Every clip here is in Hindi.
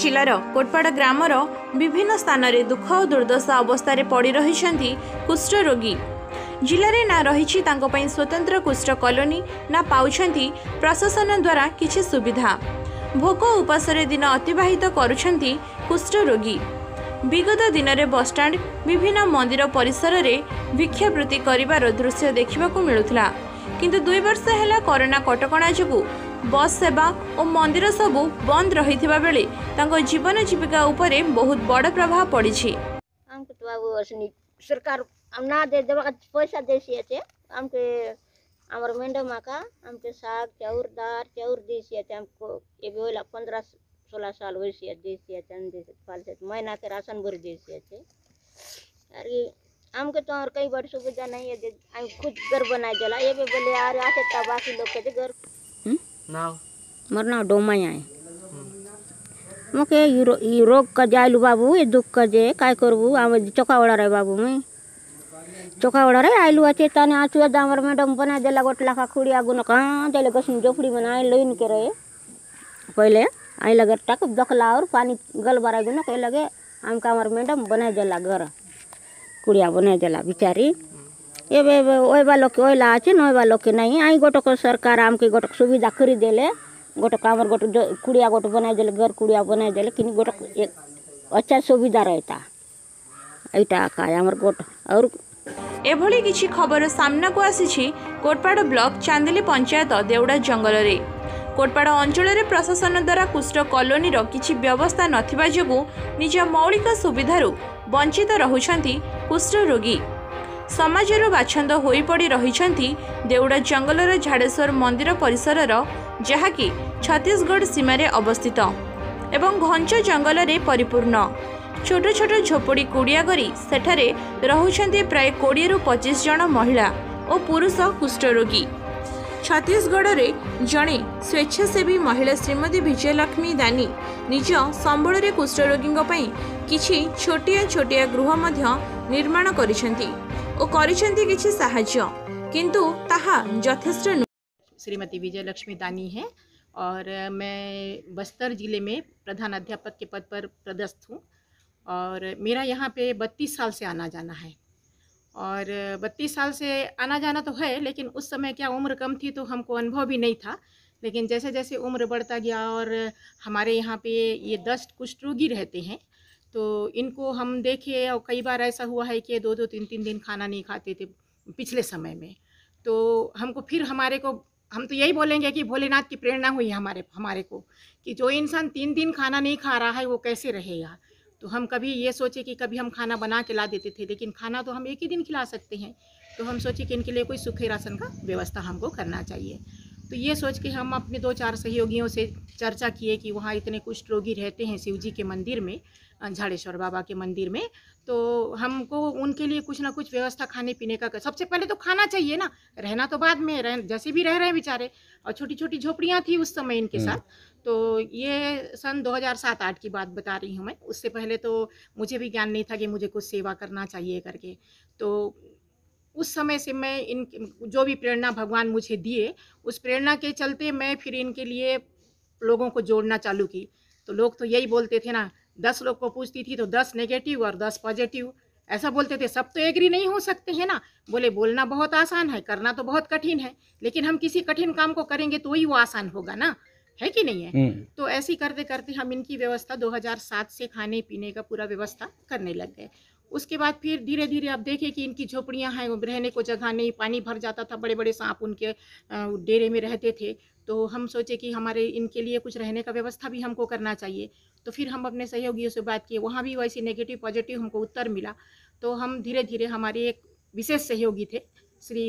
जिलार कोटपाड़ ग्रामर विभिन्न स्थान में दुख और दुर्दशा अवस्था पड़ी रही कुष्ठ रोगी। जिले में ना रही स्वतंत्र कुष्ठ कॉलोनी ना पाउछंती प्रशासन द्वारा किछि सुविधा। भोक उपासरे दिन अतिबाहित करुछंती कुष्ठ रोगी। विगत दिन में बसस्टाण्ड विभिन्न मंदिर परिसर में भिक्षावृत्ति करिवार दृश्य देखा मिलुला, किंतु 2 वर्ष है कोरोना कटकणा जो बस सेवा और मंदिर सबू बंद रही बेले जीवन जीविका उपरे बहुत बड़ प्रभाव पड़ी। सरकार ना दे देवा पैसा देसी हमके हमारे मेंढा माका हमके साग चाउर दार चाउर देसी हमको ये भी 15-16 साल वैसे देसी पाल महीना के राशन भर देसी अरे हमके तो और कई बार सुविधा नहीं है। हम खुद घर बनाए जला ये भी बोले यार आते बाकी लोग के घर मरना डोमाई आए मके ये रोग का जालू बाबू ये दुख का जे काय करबू आम चौकावड़ा रहे बाबू मैं चौकावड़ा रहे आलू अच्छे ताने आचुआ दामर मैडम बना देला गोट लाखा खुड़ी आगु न कहाँ चले गसन झोपड़ी बनाए लोइन के रहे पहले आई लगे टक दखला और पानी गल बारा गुना कह लगे हमका हमार मैडम बना देला घर कुड़िया बना देला बिचारी ये ओए वालों के ओला अच्छे नए वालों के नहीं आई गोटो को सरकार आम के गोटो सुविधा करी देले गोटो कामर गोटो कुड़िया गोटो बना देले घर कुड़िया बना देले कि गोटो एक अच्छा सुविधा रहता ऐटा का हमार गोट और एभली किछि खबर सामना को आसी कोटपाड़ ब्लॉक चांदिली पंचायत देवड़ा जंगल रे। कोटपाड़ अंचल रे प्रशासन द्वारा कुष्ठ कॉलोनी रो किछि व्यवस्था नथिबा जोगु निज मौलिक सुविधारु वंचित रहुछंती कुष्ठ रोगी। समाजर बाछंद होई पड़ी रहिछंती देवड़ा जंगलर झाड़ेश्वर मंदिर परिसर जहाँकि छत्तीसगढ़ सीमारे अवस्थित एवं घंच जंगल रे परिपूर्ण। छोट छोट झोपड़ी कुड़िया करी सेठारे रहुछंती प्राय 20-25 जन महिला और पुरुष कुष्ठ रोगी। छत्तीसगढ़ रे जड़े स्वेच्छासेवी महिला श्रीमती विजयलक्ष्मी दानी निज संबल रे कुष्ठ रोगी किछि छोटिया छोटिया गृह मध्य निर्माण करिसेंती और करिसेंती किछि सहाय्य, किंतु ताहा यथेष्ट नु। श्रीमती विजयलक्ष्मी दानी है और मैं बस्तर जिले में प्रधान अध्यापक के पद पर पदस्थ हूँ और मेरा यहाँ पे 32 साल से आना जाना है। और 32 साल से आना जाना तो है, लेकिन उस समय क्या उम्र कम थी तो हमको अनुभव भी नहीं था। लेकिन जैसे जैसे उम्र बढ़ता गया और हमारे यहाँ पे ये 10 कुष्ठ रोगी रहते हैं तो इनको हम देखे और कई बार ऐसा हुआ है कि 2-2, 3-3 दिन खाना नहीं खाते थे पिछले समय में। तो हमको फिर हम तो यही बोलेंगे कि भोलेनाथ की प्रेरणा हुई हमारे को कि जो इंसान 3 दिन खाना नहीं खा रहा है वो कैसे रहेगा। तो हम कभी ये सोचे कि कभी हम खाना बना के ला देते थे, लेकिन खाना तो हम एक ही दिन खिला सकते हैं। तो हम सोचे कि इनके लिए कोई सूखे राशन का व्यवस्था हमको करना चाहिए। तो ये सोच के हम अपने 2-4 सहयोगियों से चर्चा किए कि वहाँ इतने कुष्ठ रोगी रहते हैं शिव जी के मंदिर में, झाड़ेश्वर बाबा के मंदिर में, तो हमको उनके लिए कुछ ना कुछ व्यवस्था खाने पीने का सबसे पहले तो खाना चाहिए ना, रहना तो बाद में, जैसे भी रह रहे हैं बेचारे। और छोटी छोटी झोपड़ियाँ थी उस समय इनके साथ। तो ये सन 2007-8 की बात बता रही हूँ मैं। उससे पहले तो मुझे भी ज्ञान नहीं था कि मुझे कुछ सेवा करना चाहिए करके। तो उस समय से मैं इन जो भी प्रेरणा भगवान मुझे दिए उस प्रेरणा के चलते मैं फिर इनके लिए लोगों को जोड़ना चालू की। तो लोग तो यही बोलते थे ना, 10 लोग को पूछती थी तो 10 नेगेटिव और 10 पॉजिटिव ऐसा बोलते थे। सब तो एग्री नहीं हो सकते हैं ना। बोले बोलना बहुत आसान है, करना तो बहुत कठिन है, लेकिन हम किसी कठिन काम को करेंगे तो ही वो आसान होगा ना, है कि नहीं है। तो ऐसे करते करते हम इनकी व्यवस्था 2007 से खाने पीने का पूरा व्यवस्था करने लग गए। उसके बाद फिर धीरे धीरे अब देखें कि इनकी झोपड़ियाँ हैं, रहने को जगह नहीं, पानी भर जाता था, बड़े बड़े सांप उनके डेरे में रहते थे। तो हम सोचे कि हमारे इनके लिए कुछ रहने का व्यवस्था भी हमको करना चाहिए। तो फिर हम अपने सहयोगियों से बात किए, वहाँ भी वैसे नेगेटिव पॉजिटिव हमको उत्तर मिला। तो हम धीरे धीरे हमारे एक विशेष सहयोगी थे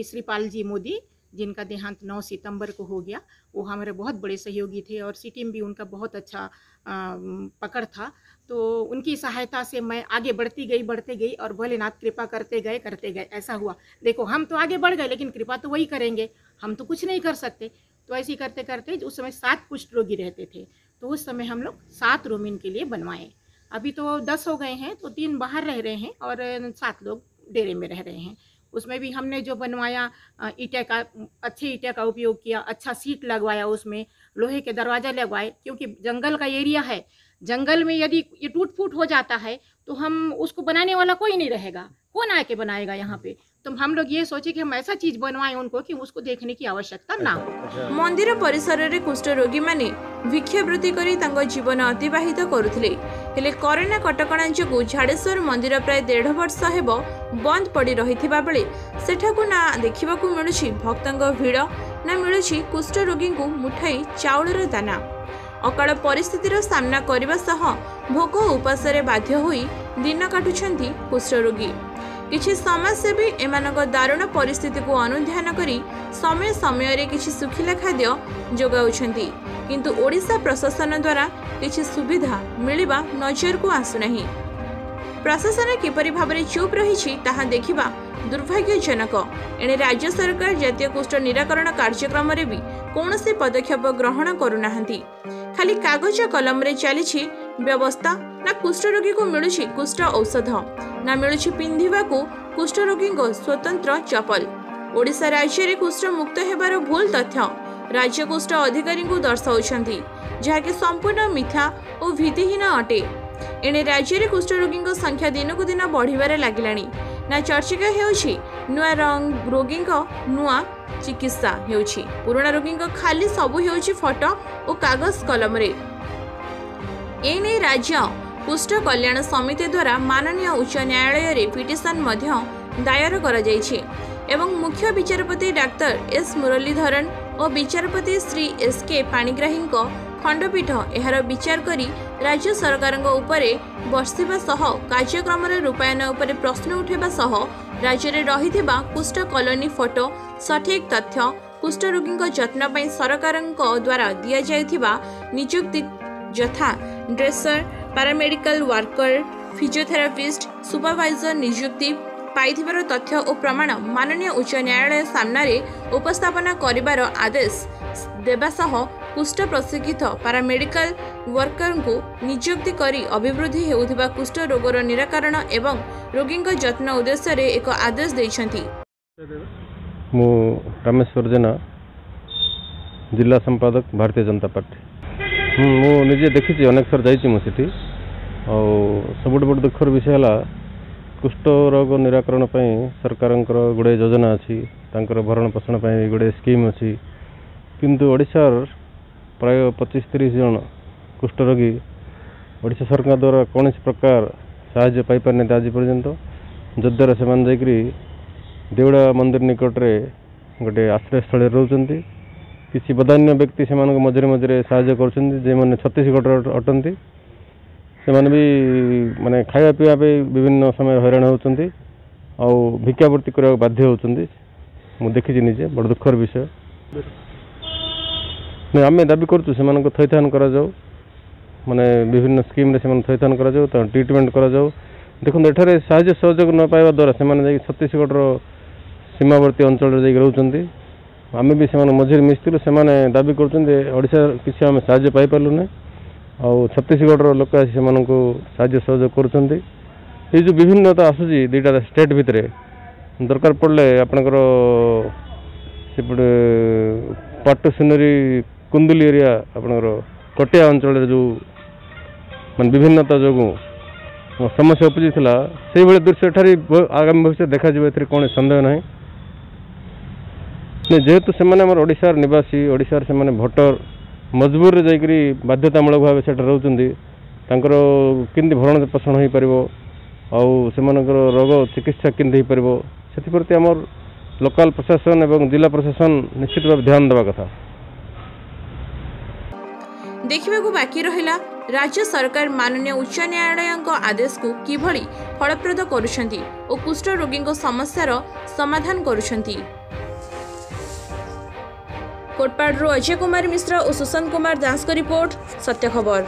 श्रीपाल जी मोदी, जिनका देहांत 9 सितंबर को हो गया। वो हमारे बहुत बड़े सहयोगी थे और सिटी में भी उनका बहुत अच्छा पकड़ था। तो उनकी सहायता से मैं आगे बढ़ते गई और भोलेनाथ कृपा करते गए ऐसा हुआ। देखो हम तो आगे बढ़ गए, लेकिन कृपा तो वही करेंगे, हम तो कुछ नहीं कर सकते। तो ऐसे करते करते उस समय 7 कुष्ठ रोगी रहते थे। तो उस समय हम लोग 7 रूम इनके लिए बनवाए। अभी तो 10 हो गए हैं, तो 3 बाहर रह रहे हैं और 7 लोग डेरे में रह रहे हैं। उसमें भी हमने जो बनवाया ईंटे का, अच्छी ईंटे का उपयोग किया, अच्छा सीट लगवाया, उसमें लोहे के दरवाजे लगवाए, क्योंकि जंगल का एरिया है। जंगल में यदि ये टूट फूट हो जाता है तो हम उसको बनाने वाला कोई नहीं रहेगा, कौन आके बनाएगा यहाँ पे। तो हम लोग ये सोचे कि हम ऐसा चीज बनवाएं उनको कि उसको देखने की आवश्यकता ना हो। मंदिर परिसर में कुष्ठ रोगी माने भिक्षावृत्ति करी तांको जीवन अतिबाहित करुथिले। हेले कोरोना कटकणा जोगु झाड़ेश्वर मंदिर प्राय 1.5 वर्ष हेबो बंद पड़ी रहिथिबा बेले सेठाकु ना देखिबाकु मिलुछि भक्तंग भिड़, ना मिलुछि कुष्ठ रोगी को मुठाई चाउलर दाना। अकाल परिस्थितिर सामना करने सह भोक उपासरे बाध्य होई दिन काटुछंती कुष्ठ रोगी। किछि समाजसेवी एमानक दारुण परिस्थिति को अनुध्यान करी समय समय रे किछि सुखिला खाद्य जोगाउछंती, किंतु ओडिशा प्रशासन द्वारा किछि सुविधा मिलिबा नजर को आसुनाही। प्रशासन किपरि भाबरे चुप रहिछि ताहा देखिबा दुर्भाग्यजनक। एणे राज्य सरकार जातीय कुष्ठ निराकरण कार्यक्रम रे भी कौनसी पदक्षेप ग्रहण करुनाहांती। खाली कागज कलम रे चलीछि व्यवस्था, ना कुष्ठ रोगी को मिलुछि कुष्ठ औषध, ना मिलुछि पिंधिबा को कुष्ठ रोगी को स्वतंत्र चपल। ओडिशा राज्य रे कुष्ठ मुक्त हेबार भूल तथ्य राज्य कुष्ठ अधिकारी को दर्शाउछंती, जहाँकि संपूर्ण मिथ्या और भीतिहीन अटे। एणे राज्य रे कुष्ठ रोगी संख्या दिन को दिन बढ़िबारे लागिलाणी। ना चर्चिका हेउछि नुआ रोगी नुआ चिकित्सा हेउछि, पुराना रोगी खाली सबु हेउछि फोटो और कागज कलम रे। एने राज्य कुष्ठ कल्याण समिति द्वारा माननीय उच्च न्यायालय रे पिटिशन मध्य दायर करा जायछि एवं मुख्य विचारपति डाक्टर एस मुरलीधरन और विचारपति श्री एस के पाणिग्राही खंडपीठ एहार विचार करी राज्य सरकार उपरे बसिबा सह कार्यक्रम रूपायन उपरे प्रश्न उठेबा सह राज्य में रहिथिबा कुष्ठ कॉलोनी फोटो सठिक तथ्य कुष्ठ रोगी जत्न पई सरकार द्वारा दिया जायथिबा नियुक्ति यथा dresser, paramedical worker, physiotherapist, supervisor नियुक्ति पाइथिबार तथ्य और प्रमाण माननीय उच्च न्यायालय सामने उपस्थापना करिबार आदेश देबा सह कुष्ठ प्रशिक्षित पैरामेडिकल वर्कर को नियुक्ति करी अभिवृद्धि हेउथिबा कुष्ठ रोगर निराकरण एवं रोगी जत्न उद्देश्य रे एक आदेश दैछंती। मु रामेश्वर जेना, जिला संपादक भारतीय जनता पार्टी। मु निजे देखी अनेक थर जाइए सबुठ बड़ दुखर विषय है कुष्ठ रोग निराकरण सरकार गुड़े योजना अच्छी भरण पोषण गुड़े स्कीम अच्छी, किंतु ओडिशार प्राय 25-30 जन कुष्ठ रोगी ओडिशा सरकार द्वारा कौन प्रकार साहाय्य पाई पारने आज पर्यंत, जद्वारा से देवड़ा मंदिर निकट में गोटे आश्रयस्थल रोचंती। किसी बदान्य व्यक्ति से मझे मझे साहाय्य कर छत्तीसगढ़ अटंती, से भी माने खाया पीवा विभिन्न समय हैरान होती और भिक्षावृत्ति करने बाध्य होती। मुझे देखी निजे बड़ दुखर विषय। नहीं आम दाबी करूँ से थैथान करा माने विभिन्न स्कीम से थैथान करा ट्रिटमेंट करा। देखो एठारे साहाय्य सहयोग न पाइबा द्वारा से छत्तीसगढ़ सीमावर्ती अंचल रोचंती। आम भी से मझे मिसलु से दाबी करोशा किसी आम साहाय्य पाई पार्लु ना और छत्तीसगढ़ लोक आसी साहाय्य सहयोग करुँच। ये जो विभिन्नता आसूसी दुईटा स्टेट भितर दरकार पड़े आपणकर सेपटे पाटु सिनरी कुंदुली एरिया आपणकर कटिया अंचल जो मान विभिन्नता जो समस्या उपजी से भाई दृश्य एठारी आगामी भविष्य देखा ए कौन संदेह ना। जेहेतु से ओडिशार निवासी ओडिशार से भोटर मजबूर रे जाइकरी बाध्यतामूलक भाव से रोचंती केमती भरण पोषण हो पार और रोग चिकित्सा केमती हो पार से प्रति आमर लोकल प्रशासन एवं जिला प्रशासन निश्चित भाव ध्यान देवा कथा। देखा बाकी रहिला राज्य सरकार माननीय उच्च न्यायालय आदेश को किभली फलप्रद करुछंती और कुष्ठ रोगी समस्यार समाधान करुछंती। कोटपाड़ू अजय कुमार मिश्र और सुशांत कुमार दास को रिपोर्ट, सत्य खबर।